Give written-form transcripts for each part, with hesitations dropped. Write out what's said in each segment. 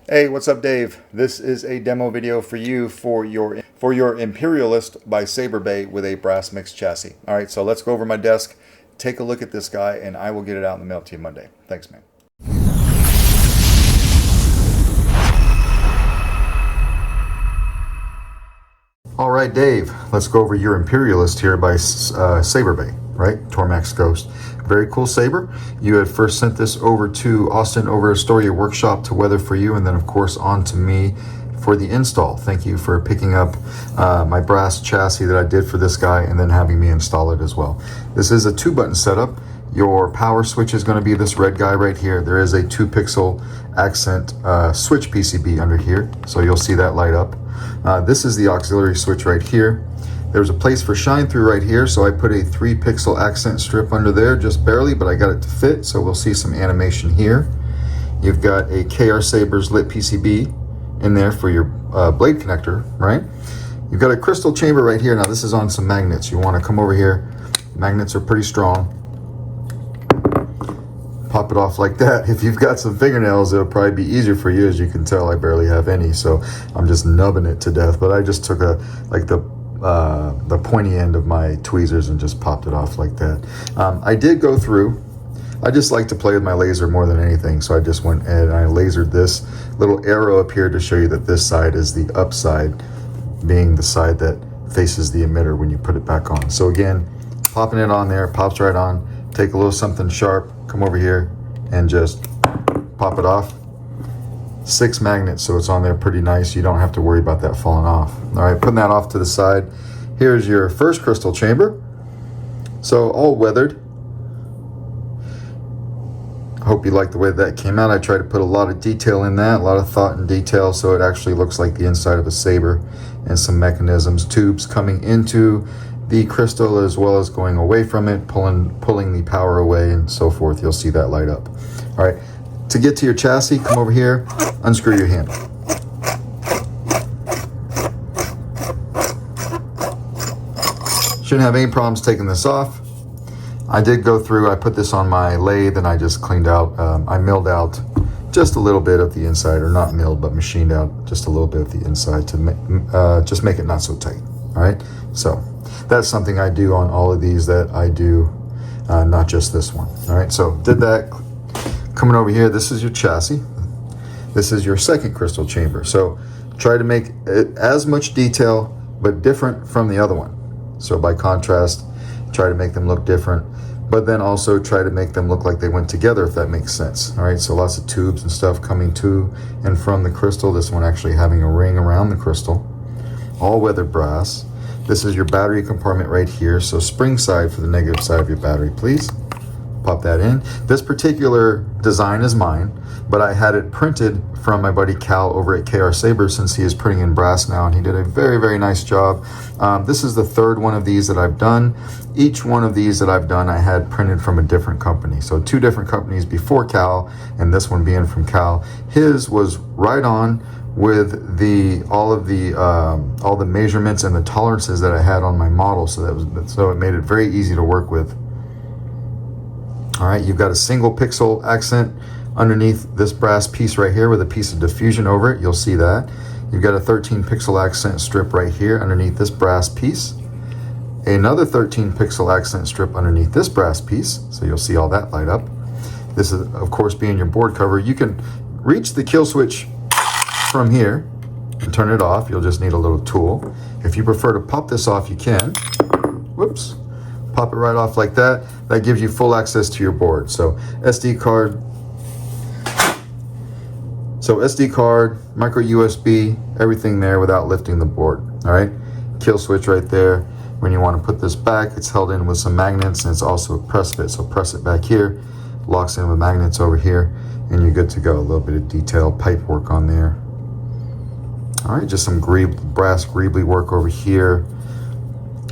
Hey, what's up, Dave? This is a demo video for you for your Imperialist by Saber with a brass mixed chassis. All right, so let's go over my desk, take a look at this guy, and I will get it out in the mail to you Monday. Thanks, man. All right, Dave, let's go over your Imperialist here by Saber, right? Tormax Ghost. Very cool saber. You had first sent this over to Austin over Astoria Workshop to weather for you, and then of course on to me for the install. Thank you for picking up my brass chassis that I did for this guy and then having me install it as well. This is a 2-button setup. Your power switch is going to be this red guy right here. There is a 2-pixel accent switch PCB under here, so you'll see that light up. This is the auxiliary switch right here. There's a place for shine through right here, so I put a 3-pixel accent strip under there, just barely, but I got it to fit, so we'll see some animation here. You've got a KR Sabers lit PCB in there for your blade connector, right? You've got a crystal chamber right here. Now this is on some magnets. You want to come over here. Magnets are pretty strong. Pop it off like that. If you've got some fingernails, it'll probably be easier for you. As you can tell, I barely have any, so I'm just nubbing it to death. But I just took the pointy end of my tweezers and just popped it off like that. I did go through. I just like to play with my laser more than anything, so I just went and I lasered this little arrow up here to show you that this side is the upside, being the side that faces the emitter when you put it back on. So again, popping it on there, pops right on. Take a little something sharp, come over here and just pop it off. 6 magnets, so it's on there pretty nice. You don't have to worry about that falling off. All right, putting that off to the side. Here's your first crystal chamber. So all weathered. Hope you like the way that came out. I tried to put a lot of detail in that, a lot of thought and detail, so it actually looks like the inside of a saber, and some mechanisms, tubes coming into the crystal as well as going away from it, pulling the power away and so forth. You'll see that light up. All right, to get to your chassis, come over here, unscrew your handle. Shouldn't have any problems taking this off. I did go through, I put this on my lathe and I just cleaned out, I milled out just a little bit of the inside, or not milled, but machined out just a little bit of the inside to just make it not so tight. All right, so that's something I do on all of these that I do, not just this one. All right, so did that. Coming over here, this is your chassis. This is your second crystal chamber. So try to make it as much detail, but different from the other one. So by contrast, try to make them look different, but then also try to make them look like they went together, if that makes sense. All right, so lots of tubes and stuff coming to and from the crystal. This one actually having a ring around the crystal. All weathered brass. This is your battery compartment right here. So spring side for the negative side of your battery, please. Pop that in. This particular design is mine, but I had it printed from my buddy Cal over at KR Sabers, since he is printing in brass now, and he did a very, very nice job. This is the 3rd one of these that I've done. Each one of these that I've done, I had printed from a different company. So 2 different companies before Cal, and this one being from Cal. His was right on with all the measurements and the tolerances that I had on my model, so it made it very easy to work with. All right, you've got a single pixel accent underneath this brass piece right here with a piece of diffusion over it. You'll see that. You've got a 13-pixel accent strip right here underneath this brass piece. Another 13-pixel accent strip underneath this brass piece, so you'll see all that light up. This is, of course, being your board cover. You can reach the kill switch from here and turn it off. You'll just need a little tool. If you prefer to pop this off, you can. Whoops. Pop it right off like that. That gives you full access to your board. So SD card, micro USB, everything there without lifting the board. All right, kill switch right there. When you want to put this back, it's held in with some magnets, and it's also a press fit. So press it back here, locks in with magnets over here, and you're good to go. A little bit of detailed pipe work on there. All right, just some brass greebly work over here.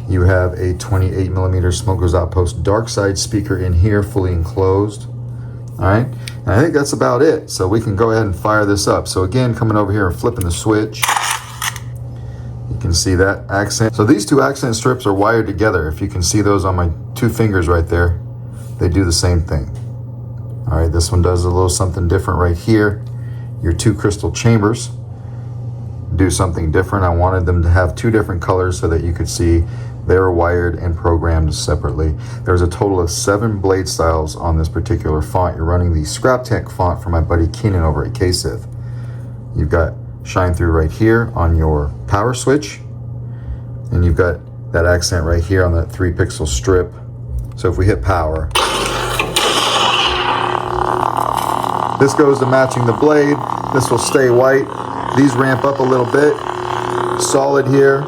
You have a 28mm Smoker's Outpost dark side speaker in here, fully enclosed. All right, and I think that's about it. So we can go ahead and fire this up. So again, coming over here and flipping the switch, you can see that accent. So these 2 accent strips are wired together. If you can see those on my 2 fingers right there, they do the same thing. All right, this one does a little something different right here. your 2 crystal chambers, do something different. I wanted them to have 2 different colors so that you could see they were wired and programmed separately. There's a total of 7 blade styles on this particular font. You're running the Scrap Tech font from my buddy Keenan over at KSIV. You've got shine through right here on your power switch, and you've got that accent right here on that 3 pixel strip. So if we hit power, this goes to matching the blade. This will stay white. These ramp up a little bit. Solid here.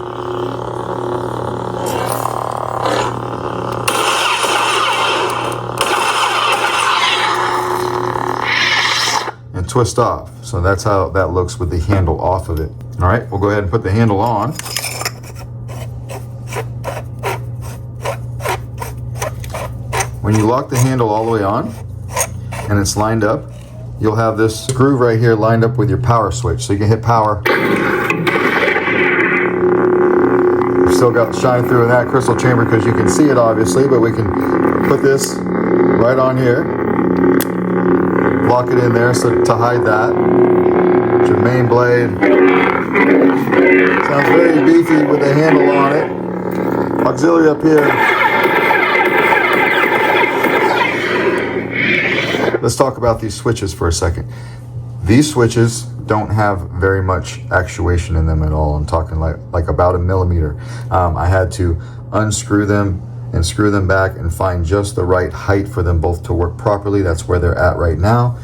And twist off. So that's how that looks with the handle off of it. All right, we'll go ahead and put the handle on. When you lock the handle all the way on and it's lined up, you'll have this groove right here lined up with your power switch. So you can hit power. You've still got shine through in that crystal chamber because you can see it obviously, but we can put this right on here. Lock it in there so to hide that. It's your main blade. Sounds very beefy with the handle on it. Auxiliary up here. Let's talk about these switches for a second. These switches don't have very much actuation in them at all. I'm talking like about a millimeter. I had to unscrew them and screw them back and find just the right height for them both to work properly. That's where they're at right now.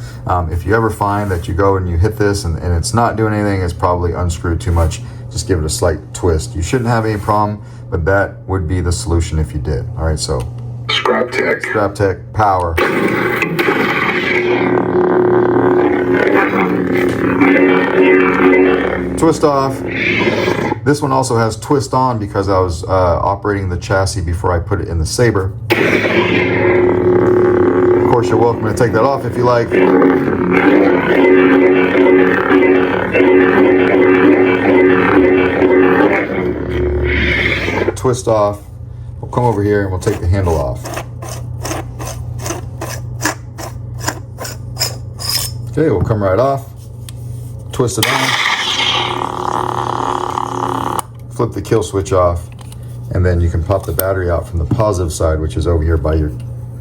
If you ever find that you go and you hit this and it's not doing anything, it's probably unscrewed too much. Just give it a slight twist. You shouldn't have any problem, but that would be the solution if you did. All right, so Scrap Tech power. Twist off. This one also has twist on because I was operating the chassis before I put it in the Saber. Of course, you're welcome to take that off if you like. Twist off. We'll come over here and we'll take the handle off. Okay, we'll come right off. Twist it on. Flip the kill switch off, and then you can pop the battery out from the positive side, which is over here by your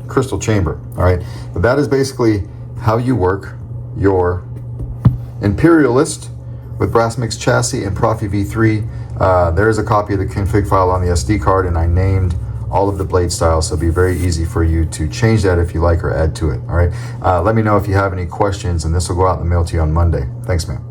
crystal chamber. All right, but that is basically how you work your Imperialist with brass mix chassis and Proffie V3. There is a copy of the config file on the SD card, and I named all of the blade styles, so it'll be very easy for you to change that if you like or add to it. All right, let me know if you have any questions, and this will go out in the mail to you on Monday. Thanks, man.